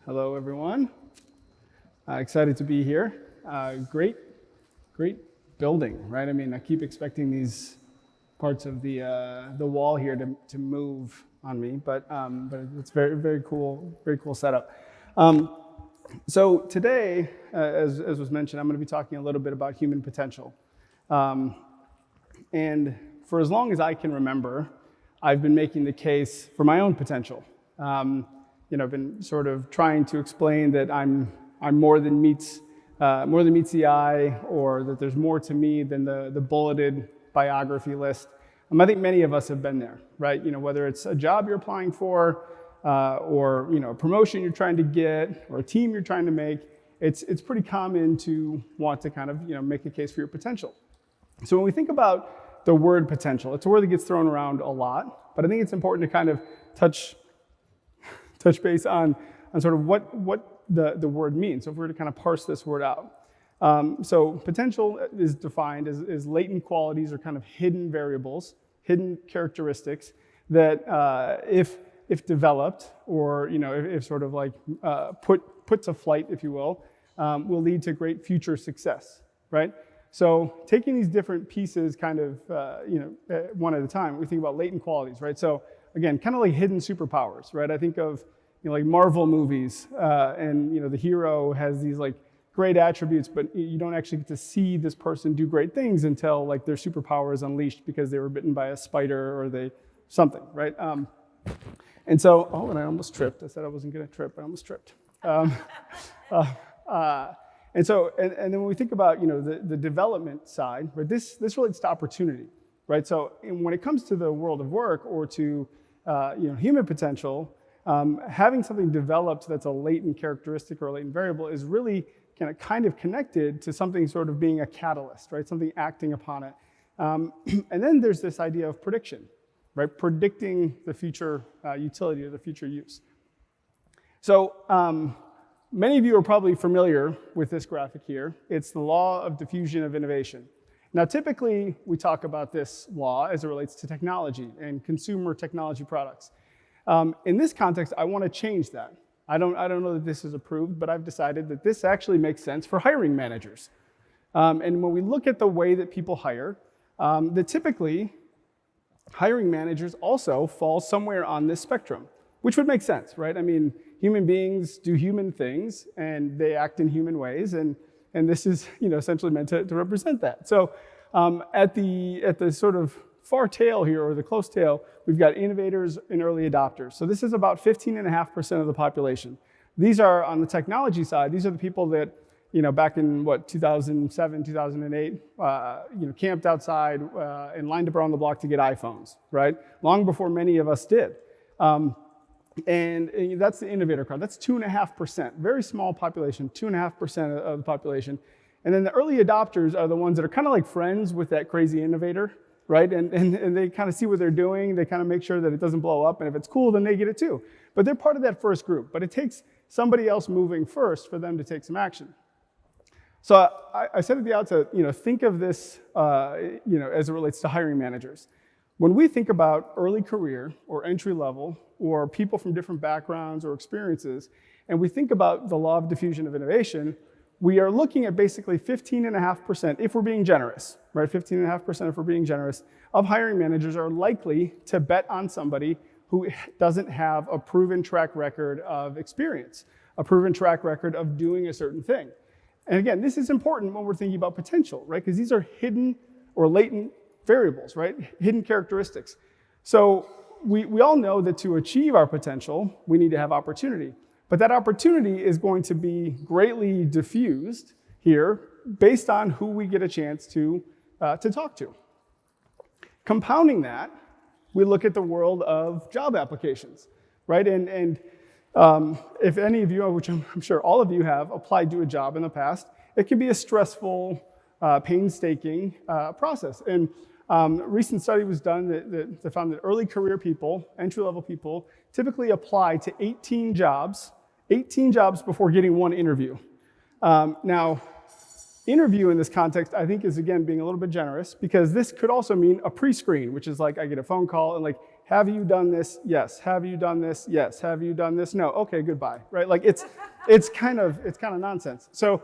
Hello, everyone. Excited to be here. Great building, right? I mean, I keep expecting these parts of the wall here to move on me, but it's very cool setup. So today, as was mentioned, I'm going to be talking a little bit about human potential. And for as long as I can remember, I've been making the case for my own potential. I've been sort of trying to explain that I'm more than meets the eye, or that there's more to me than the bulleted biography list. I think many of us have been there, right? Whether it's a job you're applying for, or a promotion you're trying to get, or a team you're trying to make, it's pretty common to want to kind of make a case for your potential. So when we think about the word potential, it's a word that gets thrown around a lot, but I think it's important to kind of touch base on sort of what the word means. So if we were to kind of parse this word out. So potential is defined as latent qualities or kind of hidden variables, hidden characteristics that if developed, or if sort of like put to flight, if you will lead to great future success, right? So taking these different pieces kind of one at a time, we think about latent qualities, right? So again, kind of like hidden superpowers, right? I think of like Marvel movies, and the hero has these like great attributes, but you don't actually get to see this person do great things until like their superpower is unleashed because they were bitten by a spider or something, right? And so, and I almost tripped. I said I wasn't going to trip, but I almost tripped. And then when we think about the development side, right, this relates to opportunity, right? So when it comes to the world of work or to human potential, having something developed that's a latent characteristic or a latent variable is really kind of connected to something sort of being a catalyst, right? Something acting upon it. And then there's this idea of prediction, right? Predicting the future utility or the future use. So many of you are probably familiar with this graphic here. It's the law of diffusion of innovation. Now, typically, we talk about this law as it relates to technology and consumer technology products. In this context, I want to change that. I don't know that this is approved, but I've decided that this actually makes sense for hiring managers. And when we look at the way that people hire, that typically hiring managers also fall somewhere on this spectrum, which would make sense, right? I mean, human beings do human things, and they act in human ways, and this is essentially meant to represent that. So at the sort of far tail here, or the close tail, we've got innovators and early adopters. So this is about 15.5% of the population. These are, on the technology side, these are the people that, back in 2007, 2008, camped outside and lined up around the block to get iPhones, right? Long before many of us did. And that's the innovator crowd. That's 2.5%, very small population, 2.5% of the population. And then the early adopters are the ones that are kind of like friends with that crazy innovator, right? And they kind of see what they're doing. They kind of make sure that it doesn't blow up. And if it's cool, then they get it too. But they're part of that first group. But it takes somebody else moving first for them to take some action. So I said at the outset, think of this, as it relates to hiring managers. When we think about early career or entry level or people from different backgrounds or experiences, and we think about the law of diffusion of innovation, we are looking at basically 15.5%, if we're being generous, right? 15.5%, if we're being generous, of hiring managers are likely to bet on somebody who doesn't have a proven track record of experience, a proven track record of doing a certain thing. And again, this is important when we're thinking about potential, right? Because these are hidden or latent variables, right? Hidden characteristics. So we all know that to achieve our potential, we need to have opportunity. But that opportunity is going to be greatly diffused here based on who we get a chance to talk to. Compounding that, we look at the world of job applications, right? And if any of you, which I'm sure all of you have, applied to a job in the past, it can be a stressful, painstaking process. And a recent study was done that found that early career people, entry-level people, typically apply to 18 jobs before getting one interview. Now, interview in this context, I think, is again being a little bit generous, because this could also mean a pre-screen, which is like I get a phone call and like Have you done this? Yes. Have you done this? Yes. Have you done this? No. Okay, goodbye, right? Like it's kind of nonsense. So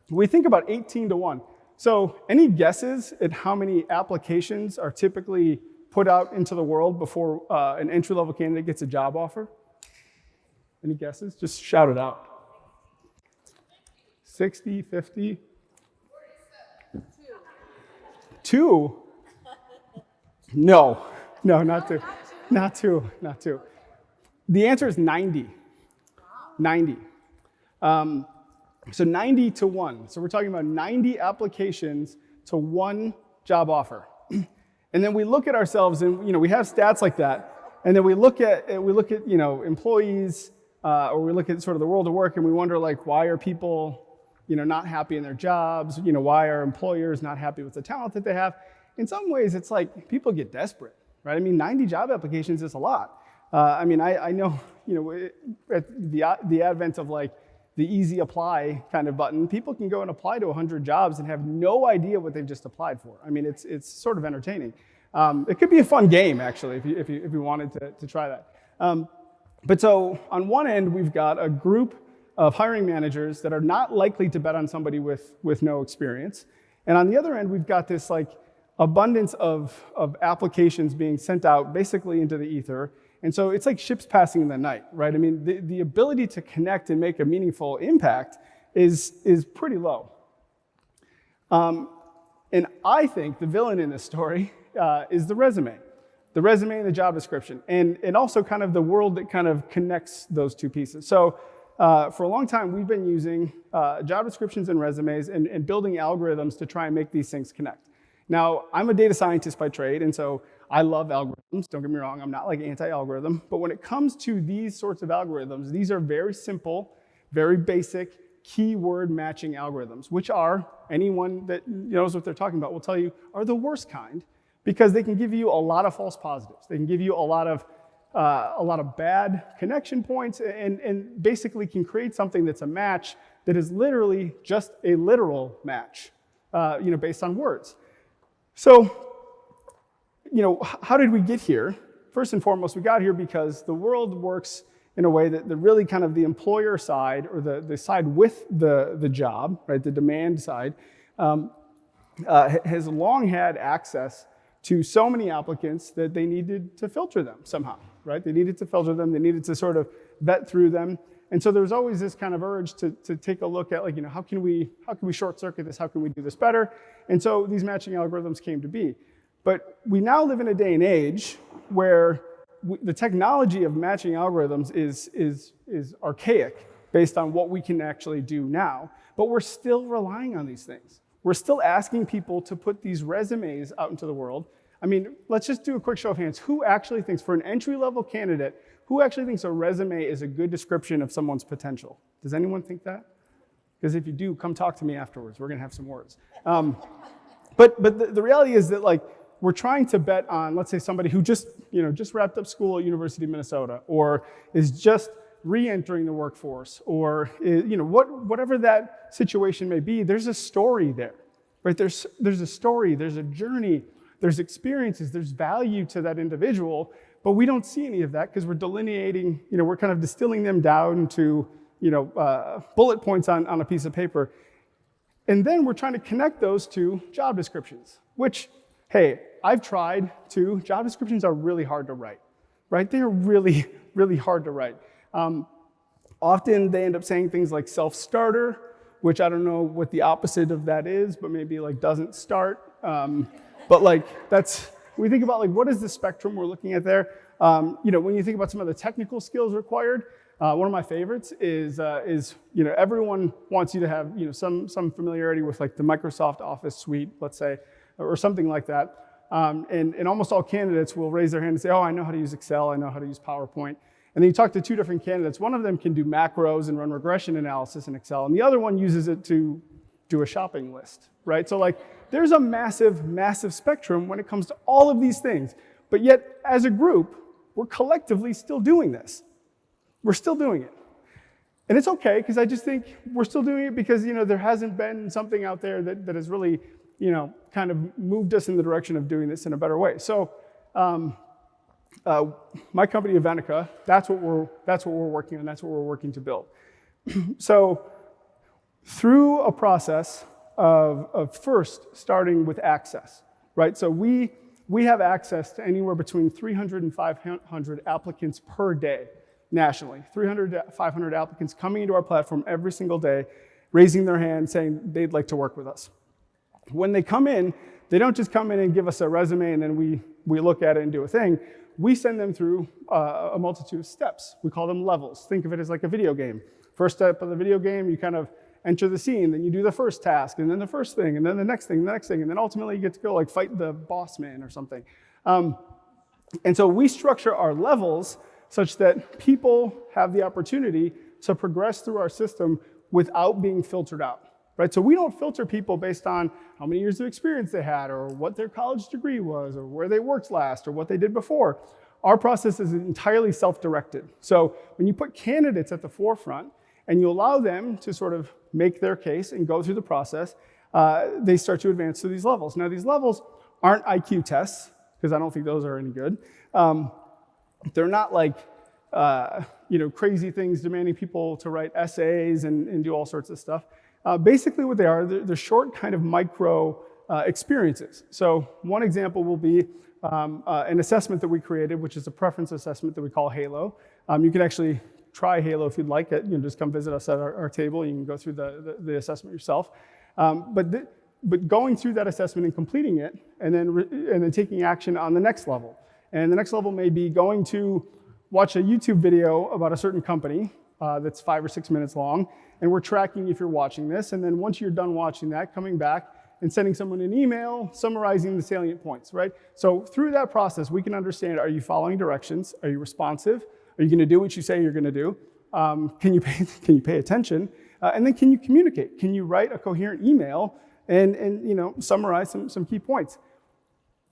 we think about 18 to 1. So any guesses at how many applications are typically put out into the world before an entry-level candidate gets a job offer? Any guesses? Just shout it out. 60, 50? 2? No, not 2. Not 2, not 2. The answer is 90. 90. So 90 to 1. So we're talking about 90 applications to 1 job offer. And then we look at ourselves and we have stats like that. And then we look at employees or we look at sort of the world of work and we wonder like, why are people not happy in their jobs? Why are employers not happy with the talent that they have? In some ways, it's like people get desperate, right? I mean, 90 job applications is a lot. I know, at the advent of like the easy apply kind of button, people can go and apply to 100 jobs and have no idea what they've just applied for. I mean, it's sort of entertaining. It could be a fun game, actually, if you wanted to try that. But so on one end, we've got a group of hiring managers that are not likely to bet on somebody with no experience. And on the other end, we've got this like abundance of applications being sent out basically into the ether. And so it's like ships passing in the night, right? I mean, the ability to connect and make a meaningful impact is pretty low. And I think the villain in this story is the resume and the job description, and also kind of the world that kind of connects those two pieces. So for a long time, we've been using job descriptions and resumes and building algorithms to try and make these things connect. Now, I'm a data scientist by trade, and so I love algorithms. Don't get me wrong, I'm not like anti-algorithm. But when it comes to these sorts of algorithms, these are very simple, very basic keyword matching algorithms, which are, anyone that knows what they're talking about will tell you, are the worst kind, because they can give you a lot of false positives. They can give you a lot of bad connection points and basically can create something that's a match that is literally just a literal match, based on words. So, how did we get here? First and foremost, we got here because the world works in a way that really kind of the employer side, or the side with the job, right, the demand side, has long had access to so many applicants that they needed to filter them somehow, right? They needed to filter them, they needed to sort of vet through them. And so there was always this kind of urge to take a look at, like, how can we short circuit this? How can we do this better? And so these matching algorithms came to be. But we now live in a day and age where the technology of matching algorithms is archaic based on what we can actually do now. But we're still relying on these things. We're still asking people to put these resumes out into the world. I mean, let's just do a quick show of hands. Who actually thinks, for an entry-level candidate, who actually thinks a resume is a good description of someone's potential? Does anyone think that? Because if you do, come talk to me afterwards. We're going to have some words. But the reality is that, like, we're trying to bet on, let's say, somebody who just wrapped up school at University of Minnesota, or is just re-entering the workforce, or whatever that situation may be. There's a story there, right? There's a story, there's a journey, there's experiences, there's value to that individual. But we don't see any of that because we're delineating, we're kind of distilling them down to, bullet points on a piece of paper. And then we're trying to connect those to job descriptions, which, hey, I've tried to. Job descriptions are really hard to write, right? They are really, really hard to write. Often they end up saying things like self-starter, which I don't know what the opposite of that is, but maybe like doesn't start. But like we think about, like, what is the spectrum we're looking at there? When you think about some of the technical skills required, one of my favorites is everyone wants you to have some familiarity with, like, the Microsoft Office suite, let's say, or something like that. And almost all candidates will raise their hand and say, oh, I know how to use Excel, I know how to use PowerPoint. And then you talk to two different candidates. One of them can do macros and run regression analysis in Excel, and the other one uses it to do a shopping list, right? So, like, there's a massive, massive spectrum when it comes to all of these things. But yet, as a group, we're collectively still doing this. We're still doing it. And it's okay, because I just think we're still doing it because, there hasn't been something out there that has really, kind of moved us in the direction of doing this in a better way. So My company, Avenica, that's what we're working on. That's what we're working to build. So through a process of first starting with access, right? So we have access to anywhere between 300 and 500 applicants per day nationally. 300 to 500 applicants coming into our platform every single day, raising their hand saying they'd like to work with us. When they come in, they don't just come in and give us a resume and then we look at it and do a thing. We send them through a multitude of steps. We call them levels. Think of it as like a video game. First step of the video game, you kind of enter the scene, then you do the first task, and then the first thing, and then the next thing, and then ultimately you get to go like fight the boss man or something. And so we structure our levels such that people have the opportunity to progress through our system without being filtered out, right? So we don't filter people based on how many years of experience they had, or what their college degree was, or where they worked last, or what they did before. Our process is entirely self-directed. So when you put candidates at the forefront, and you allow them to sort of make their case and go through the process, they start to advance to these levels. Now, these levels aren't IQ tests, because I don't think those are any good. They're not like crazy things demanding people to write essays and do all sorts of stuff. Basically what they are, they're short kind of micro experiences. So one example will be an assessment that we created, which is a preference assessment that we call Halo. You can actually try Halo if you'd like it. Just come visit us at our table. You can go through the assessment yourself. But going through that assessment and completing it, and then taking action on the next level. And the next level may be going to watch a YouTube video about a certain company that's 5 or 6 minutes long, and we're tracking if you're watching this. And then once you're done watching that, coming back and sending someone an email summarizing the salient points, right? So through that process, we can understand, are you following directions? Are you responsive? Are you going to do what you say you're going to do? Can you pay attention? And then can you communicate? Can you write a coherent email and summarize some key points?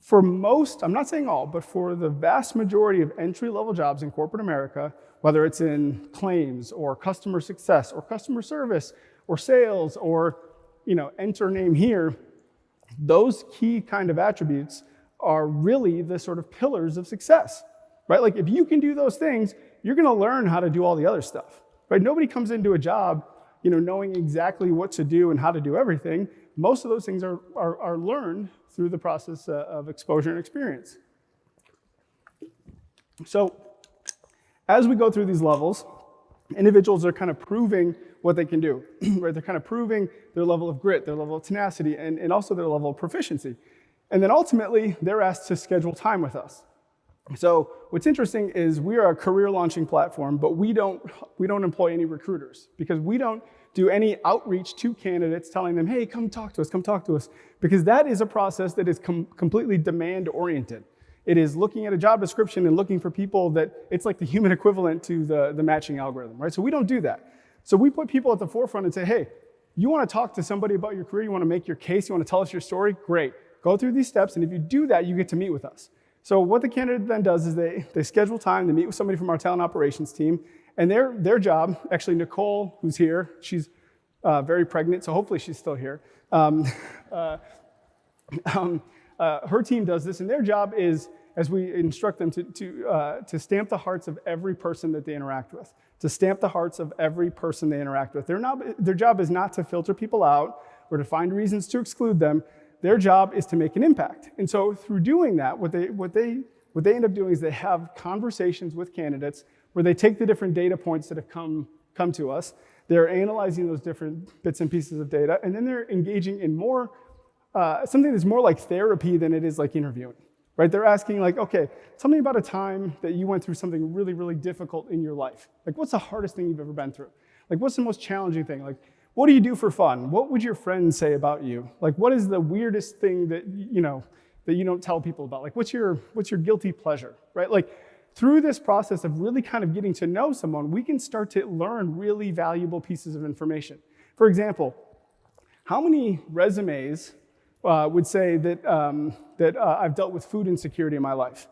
For most, I'm not saying all, but for the vast majority of entry-level jobs in corporate America, whether it's in claims or customer success or customer service or sales or enter name here, those key kind of attributes are really the sort of pillars of success. Right? Like if you can do those things, you're going to learn how to do all the other stuff. Right? Nobody comes into a job, knowing exactly what to do and how to do everything. Most of those things are learned through the process of exposure and experience. So as we go through these levels, individuals are kind of proving what they can do. Right? They're kind of proving their level of grit, their level of tenacity, and also their level of proficiency. And then ultimately, they're asked to schedule time with us. So what's interesting is we are a career launching platform, but we don't employ any recruiters because we don't do any outreach to candidates telling them, hey, come talk to us, because that is a process that is completely demand oriented. It is looking at a job description and looking for people that it's like the human equivalent to the matching algorithm, right? So we don't do that. So we put people at the forefront and say, hey, you want to talk to somebody about your career, you want to make your case, you want to tell us your story, great. Go through these steps, and if you do that, you get to meet with us. So what the candidate then does is they schedule time to meet with somebody from our talent operations team, and their job, actually Nicole, who's here, she's very pregnant, so hopefully she's still here. Her team does this, and their job is, as we instruct them to stamp the hearts of every person that they interact with, to stamp the hearts of every person they interact with. Their job is not to filter people out or to find reasons to exclude them. Their job is to make an impact. And so through doing that, what they end up doing is they have conversations with candidates where they take the different data points that have come to us. They're analyzing those different bits and pieces of data, and then they're engaging in more something that's more like therapy than it is like interviewing. Right? They're asking like, okay, tell me about a time that you went through something really, really difficult in your life. Like, what's the hardest thing you've ever been through? Like, what's the most challenging thing? Like, what do you do for fun? What would your friends say about you? Like, what is the weirdest thing that you don't tell people about? Like, what's your guilty pleasure, right? Like, through this process of really kind of getting to know someone, we can start to learn really valuable pieces of information. For example, how many resumes would say that I've dealt with food insecurity in my life,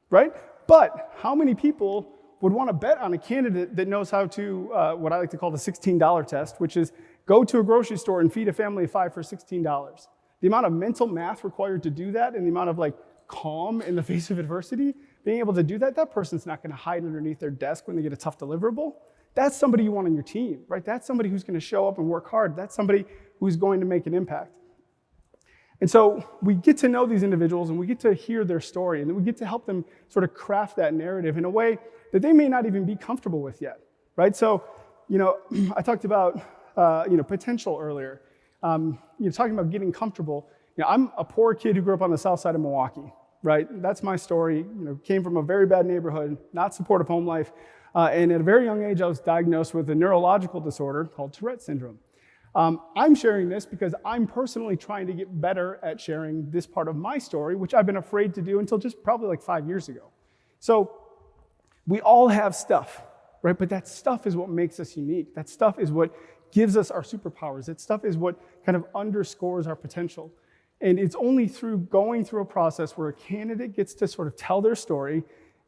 right? But how many people would want to bet on a candidate that knows how to, what I like to call the $16 test, which is go to a grocery store and feed a family of 5 for $16. The amount of mental math required to do that and the amount of like calm in the face of adversity, being able to do that, that person's not gonna hide underneath their desk when they get a tough deliverable. That's somebody you want on your team, right? That's somebody who's gonna show up and work hard. That's somebody who's going to make an impact. And so we get to know these individuals and we get to hear their story, and then we get to help them sort of craft that narrative in a way that they may not even be comfortable with yet, right? So, I talked about, potential earlier. Talking about getting comfortable. I'm a poor kid who grew up on the south side of Milwaukee, right? That's my story. Came from a very bad neighborhood, not supportive home life, and at a very young age, I was diagnosed with a neurological disorder called Tourette syndrome. I'm sharing this because I'm personally trying to get better at sharing this part of my story, which I've been afraid to do until just probably like 5 years ago. So we all have stuff, right? But that stuff is what makes us unique. That stuff is what gives us our superpowers. That stuff is what kind of underscores our potential. And it's only through going through a process where a candidate gets to sort of tell their story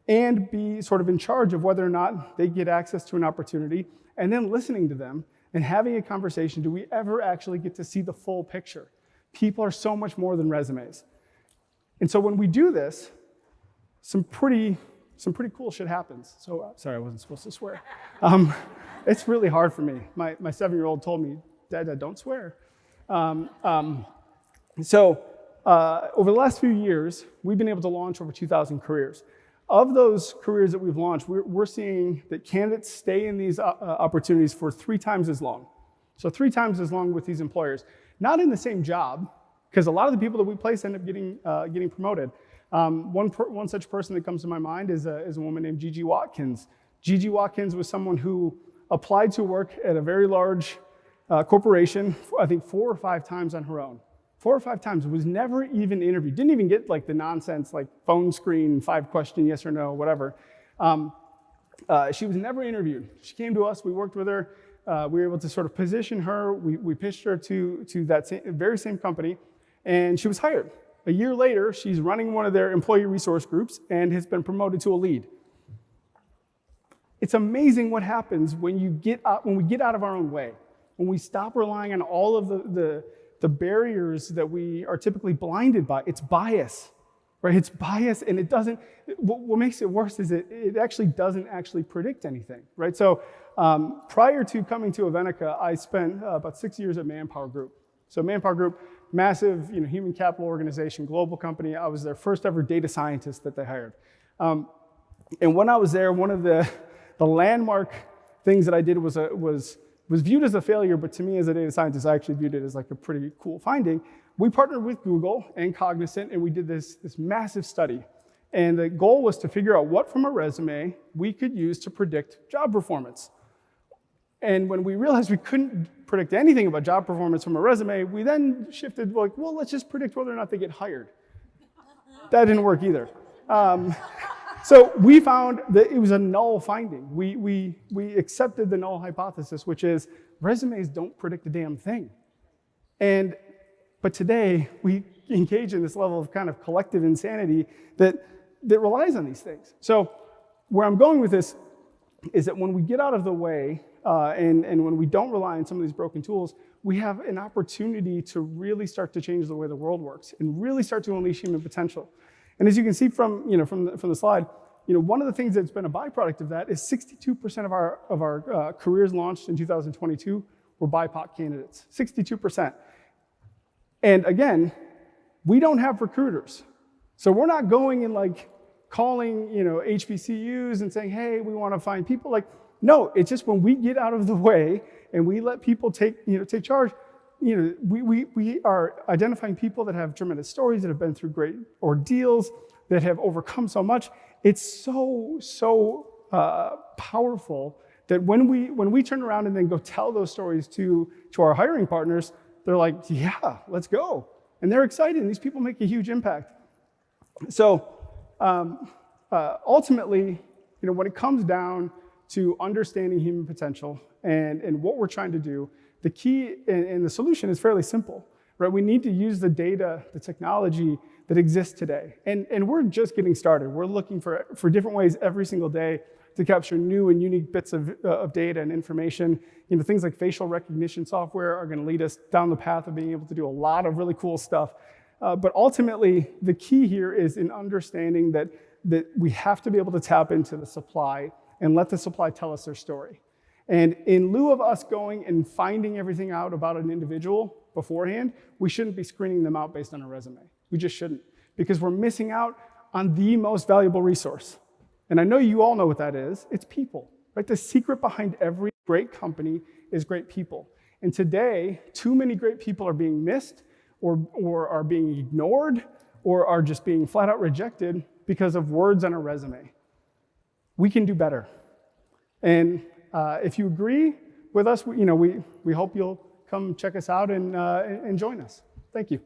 and be sort of in charge of whether or not they get access to an opportunity, and then listening to them and having a conversation, do we ever actually get to see the full picture? People are so much more than resumes. And so when we do this, some pretty cool shit happens. So, sorry, I wasn't supposed to swear. It's really hard for me. My 7-year-old told me, Dad, don't swear. So over the last few years, we've been able to launch over 2,000 careers. Of those careers that we've launched, we're seeing that candidates stay in these opportunities for 3 times as long. So 3 times as long with these employers. Not in the same job, because a lot of the people that we place end up getting promoted. One such person that comes to my mind is a woman named Gigi Watkins. Gigi Watkins was someone who applied to work at a very large corporation, I think 4 or 5 times on her own. 4 or 5 times, was never even interviewed, didn't even get like the nonsense like phone screen, 5-question, yes or no, whatever. She was never interviewed. She came to us, we worked with her, we were able to sort of position her, we pitched her to that very same company, and she was hired. A year later, she's running one of their employee resource groups and has been promoted to a lead. It's amazing what happens when we get out of our own way, when we stop relying on all of the barriers that we are typically blinded by. It's bias, right? It's bias, and it doesn't, what makes it worse is it actually doesn't actually predict anything, right? So prior to coming to Avenica, I spent about 6 years at Manpower Group. So Manpower Group, massive human capital organization, global company. I was their first ever data scientist that they hired. And when I was there, one of the landmark things that I did was viewed as a failure, but to me as a data scientist, I actually viewed it as like a pretty cool finding. We partnered with Google and Cognizant, and we did this massive study. And the goal was to figure out what from a resume we could use to predict job performance. And when we realized we couldn't predict anything about job performance from a resume, we then shifted like, well, let's just predict whether or not they get hired. That didn't work either. So we found that it was a null finding. We accepted the null hypothesis, which is resumes don't predict a damn thing. But today, we engage in this level of kind of collective insanity that relies on these things. So where I'm going with this is that when we get out of the way and when we don't rely on some of these broken tools, we have an opportunity to really start to change the way the world works and really start to unleash human potential. And as you can see from the slide, one of the things that's been a byproduct of that is 62% of our careers launched in 2022 were BIPOC candidates, 62%. And again, we don't have recruiters. So we're not going and like calling, HBCUs and saying, hey, we want to find people. Like, no, it's just when we get out of the way and we let people take charge, we are identifying people that have tremendous stories, that have been through great ordeals, that have overcome so much. It's so powerful that when we turn around and then go tell those stories to our hiring partners, they're like, yeah, let's go. And they're excited, and these people make a huge impact. So ultimately, when it comes down to understanding human potential and what we're trying to do, the key and the solution is fairly simple, right? We need to use the data, the technology that exists today. And we're just getting started. We're looking for different ways every single day to capture new and unique bits of data and information. Things like facial recognition software are going to lead us down the path of being able to do a lot of really cool stuff. But ultimately, the key here is in understanding that we have to be able to tap into the supply and let the supply tell us their story. And in lieu of us going and finding everything out about an individual beforehand, we shouldn't be screening them out based on a resume. We just shouldn't, because we're missing out on the most valuable resource. And I know you all know what that is. It's people, right? The secret behind every great company is great people. And today, too many great people are being missed or are being ignored or are just being flat out rejected because of words on a resume. We can do better. And if you agree with us, we hope you'll come check us out and join us. Thank you.